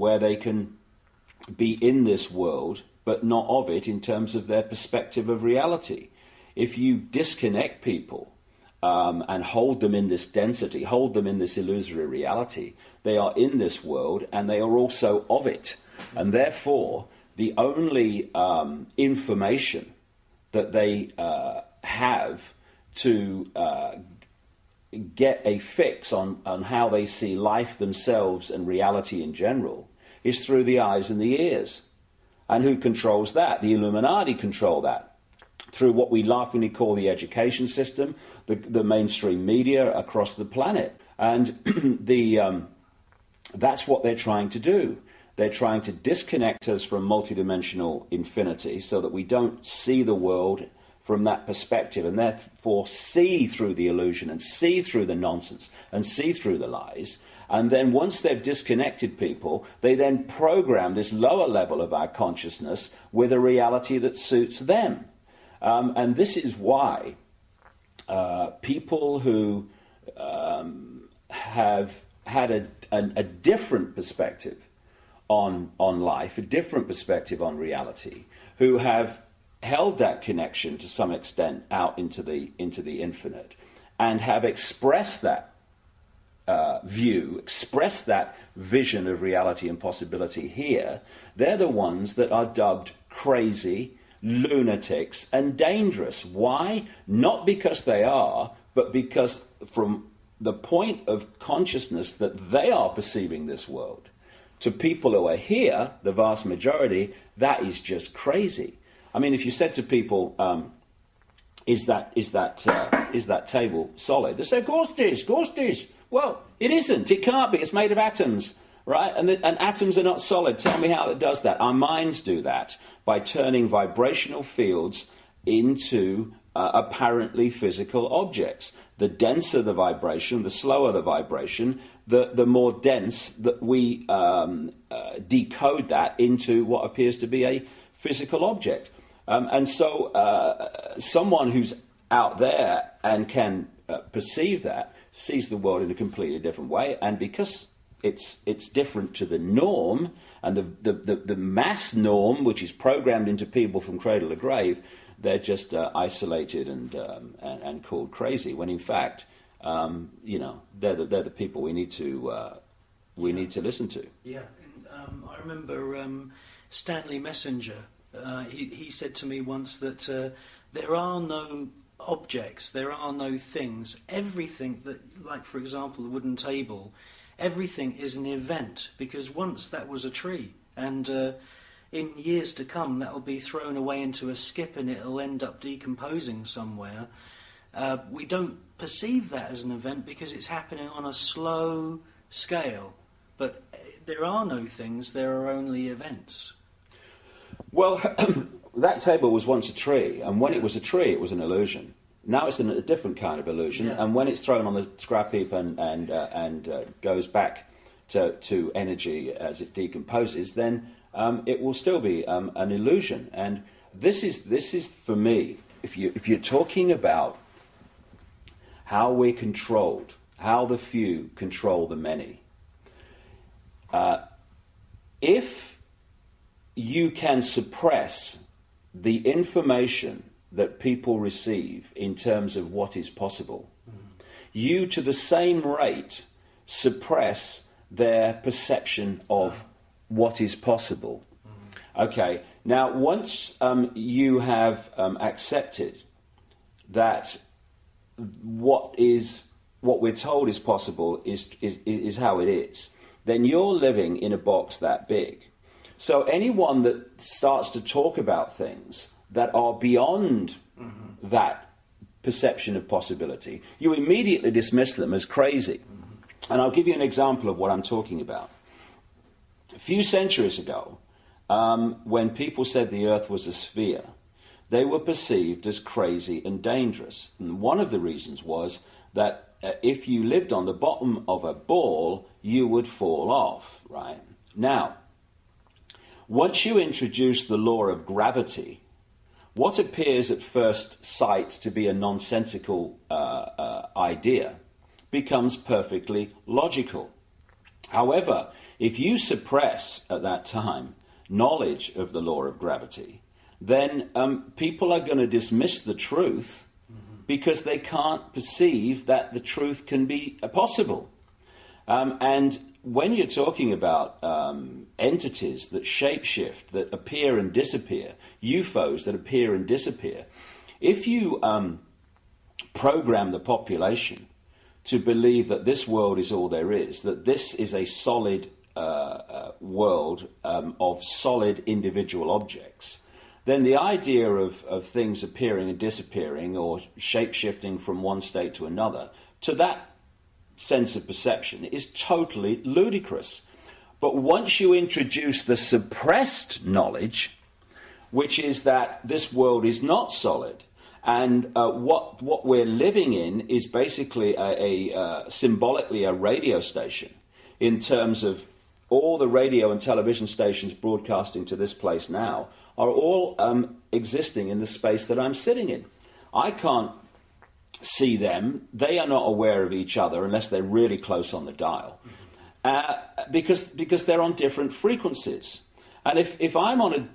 where they can be in this world but not of it in terms of their perspective of reality. If you disconnect people and hold them in this density, hold them in this illusory reality, they are in this world and they are also of it. And therefore, the only information that they have to get a fix on how they see life themselves and reality in general is through the eyes and the ears. And who controls that? The Illuminati control that through what we laughingly call the education system, the mainstream media across the planet. And that's what they're trying to do. They're trying to disconnect us from multidimensional infinity so that we don't see the world from that perspective and therefore see through the illusion and see through the nonsense and see through the lies. And then once they've disconnected people, they then program this lower level of our consciousness with a reality that suits them. And this is why people who have had a different perspective on life, a different perspective on reality, who have held that connection to some extent out into the infinite, and have expressed that view, expressed that vision of reality and possibility here, they're the ones that are dubbed crazy, lunatics, and dangerous. Why? Not because they are, but because from the point of consciousness that they are perceiving this world, to people who are here, the vast majority, that is just crazy. I mean, if you said to people, is that table solid? They say, of course it is. Well, it isn't. It can't be. It's made of atoms, right? And atoms are not solid. Tell me how it does that. Our minds do that by turning vibrational fields into apparently physical objects. The denser the vibration, the slower the vibration, the more dense that we decode that into what appears to be a physical object. And so someone who's out there and can perceive that sees the world in a completely different way. And because it's different to the norm and the mass norm, which is programmed into people from cradle to grave, they're just isolated and called crazy. When in fact, they're the people we need to listen to. Yeah, and, I remember Stanley Messenger. He said to me once that there are no objects, there are no things. Everything that, like for example, the wooden table, everything is an event, because once that was a tree, and in years to come that will be thrown away into a skip and it'll end up decomposing somewhere. We don't perceive that as an event because it's happening on a slow scale. But there are no things, there are only events. Well, that table was once a tree, and when it was a tree, it was an illusion. Now it's a different kind of illusion, and when it's thrown on the scrap heap and goes back to energy as it decomposes, then it will still be an illusion. And this is for me, if you're talking about how we're controlled, how the few control the many, if you can suppress the information that people receive in terms of what is possible, you, to the same rate, suppress their perception of what is possible. Okay, now once you have accepted that what we're told is possible is how it is, then you're living in a box that big. So anyone that starts to talk about things that are beyond that perception of possibility, you immediately dismiss them as crazy. And I'll give you an example of what I'm talking about. A few centuries ago, when people said the Earth was a sphere, they were perceived as crazy and dangerous. And one of the reasons was that if you lived on the bottom of a ball, you would fall off, right? Now, once you introduce the law of gravity, what appears at first sight to be a nonsensical idea becomes perfectly logical. However, if you suppress at that time knowledge of the law of gravity, then people are going to dismiss the truth because they can't perceive that the truth can be possible. And when you're talking about entities that shapeshift, that appear and disappear, UFOs that appear and disappear, if you program the population to believe that this world is all there is, that this is a solid world of solid individual objects, then the idea of things appearing and disappearing or shape-shifting from one state to another, to that sense of perception, is totally ludicrous. But once you introduce the suppressed knowledge, which is that this world is not solid, and what we're living in is basically symbolically a radio station, in terms of all the radio and television stations broadcasting to this place now are all existing in the space that I'm sitting in. I can't see them. They are not aware of each other unless they're really close on the dial, because they're on different frequencies. And if I'm on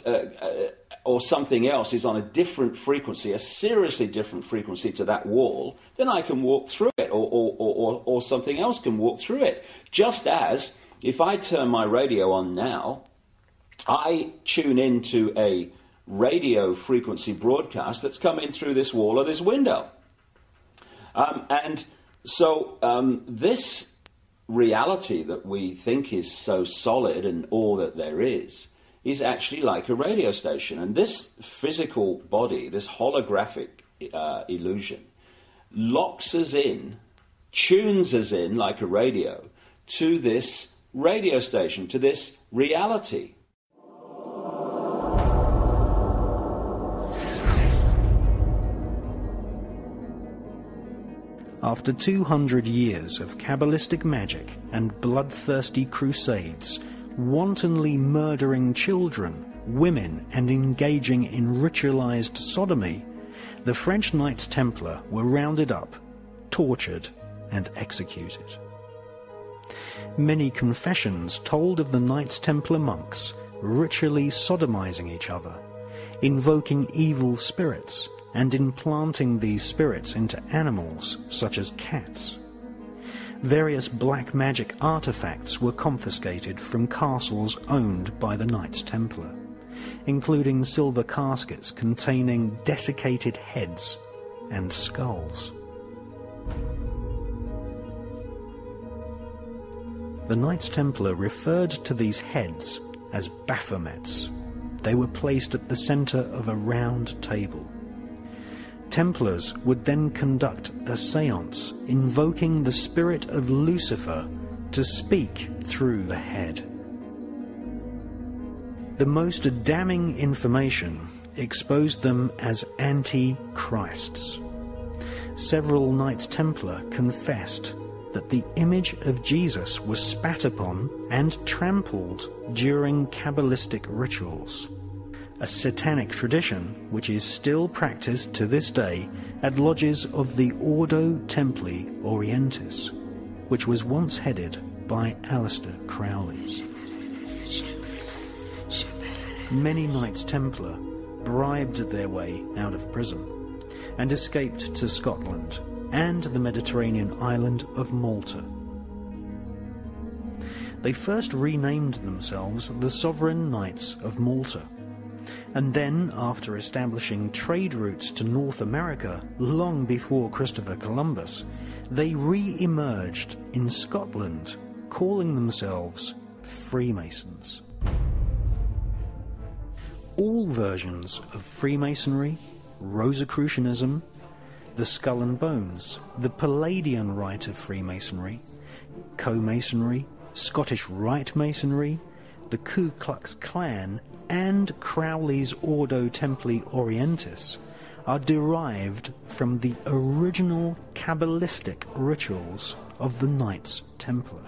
or something else is on a different frequency, a seriously different frequency to that wall, then I can walk through it, or something else can walk through it. Just as if I turn my radio on now, I tune into a radio frequency broadcast that's coming through this wall or this window. And so this reality that we think is so solid and all that there is actually like a radio station. And this physical body, this holographic illusion, locks us in, tunes us in like a radio to this radio station, to this reality. After 200 years of Kabbalistic magic and bloodthirsty crusades, wantonly murdering children, women, and engaging in ritualized sodomy, the French Knights Templar were rounded up, tortured, and executed. Many confessions told of the Knights Templar monks ritually sodomizing each other, invoking evil spirits, and implanting these spirits into animals such as cats. Various black magic artifacts were confiscated from castles owned by the Knights Templar, including silver caskets containing desiccated heads and skulls. The Knights Templar referred to these heads as Baphomets. They were placed at the center of a round table. Templars would then conduct a séance invoking the spirit of Lucifer to speak through the head. The most damning information exposed them as anti-Christs. Several Knights Templar confessed that the image of Jesus was spat upon and trampled during Kabbalistic rituals, a satanic tradition which is still practiced to this day at lodges of the Ordo Templi Orientis, which was once headed by Aleister Crowley. Many Knights Templar bribed their way out of prison and escaped to Scotland and the Mediterranean island of Malta. They first renamed themselves the Sovereign Knights of Malta, and then, after establishing trade routes to North America long before Christopher Columbus, they re-emerged in Scotland, calling themselves Freemasons. All versions of Freemasonry, Rosicrucianism, the Skull and Bones, the Palladian Rite of Freemasonry, Co-Masonry, Scottish Rite Masonry, the Ku Klux Klan, and Crowley's Ordo Templi Orientis are derived from the original Kabbalistic rituals of the Knights Templar.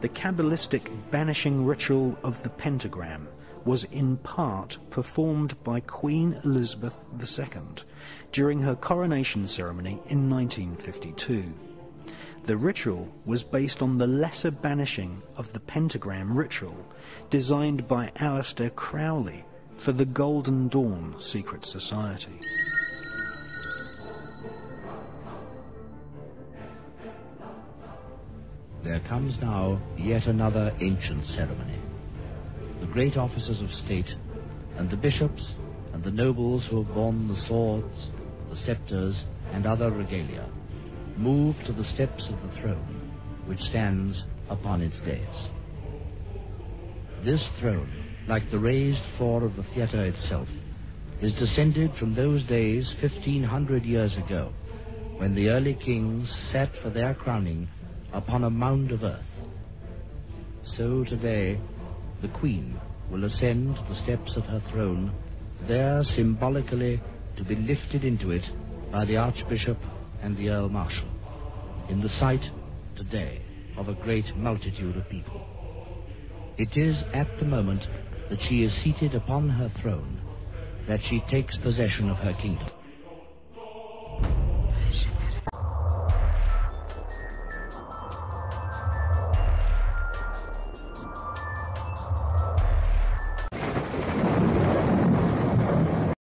The Kabbalistic banishing ritual of the pentagram was in part performed by Queen Elizabeth II during her coronation ceremony in 1952. The ritual was based on the lesser banishing of the pentagram ritual designed by Aleister Crowley for the Golden Dawn secret society. There comes now yet another ancient ceremony. The great officers of state, and the bishops, and the nobles who have borne the swords, the scepters, and other regalia, move to the steps of the throne, which stands upon its dais. This throne, like the raised floor of the theatre itself, is descended from those days 1,500 years ago, when the early kings sat for their crowning upon a mound of earth. So today, the Queen will ascend the steps of her throne, there symbolically to be lifted into it by the Archbishop and the Earl Marshal, in the sight today of a great multitude of people. It is at the moment that she is seated upon her throne that she takes possession of her kingdom.